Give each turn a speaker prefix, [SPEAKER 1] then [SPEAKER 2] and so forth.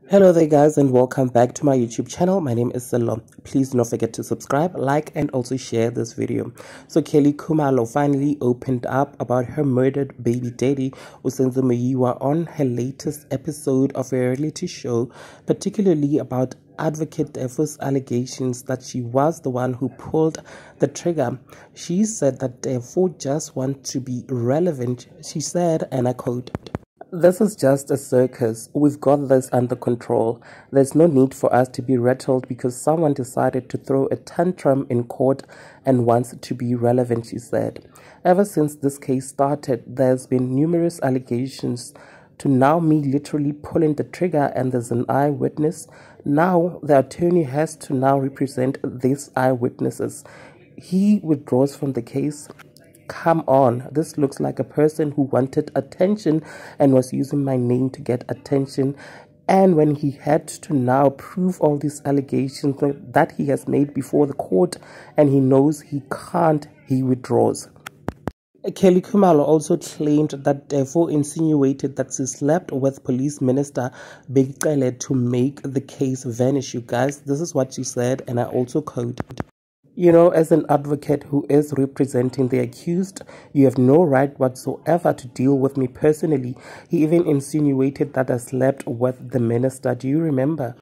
[SPEAKER 1] Hello there guys and welcome back to my YouTube channel. My name is Cele. Please do not forget to subscribe, like and also share this video. So Kelly Khumalo finally opened up about her murdered baby daddy Usenzo on her latest episode of a reality show, particularly about Advocate Defo's allegations that she was the one who pulled the trigger. She said that Defo just wants to be relevant. She said, and I quote, "This is just a circus. We've got this under control. There's no need for us to be rattled because someone decided to throw a tantrum in court and wants to be relevant," she said. Ever since this case started, there's been numerous allegations to now me literally pulling the trigger, and there's an eyewitness. Now the attorney has to now represent these eyewitnesses. He withdraws from the case. Come on, this looks like a person who wanted attention and was using my name to get attention. And when he had to now prove all these allegations that he has made before the court and he knows he can't, he withdraws. Kelly Khumalo also claimed that Defo insinuated that she slept with Police Minister Bheki Cele to make the case vanish. You guys, this is what she said, and I also quote, "You know, as an advocate who is representing the accused, you have no right whatsoever to deal with me personally. He even insinuated that I slept with the minister. Do you remember?"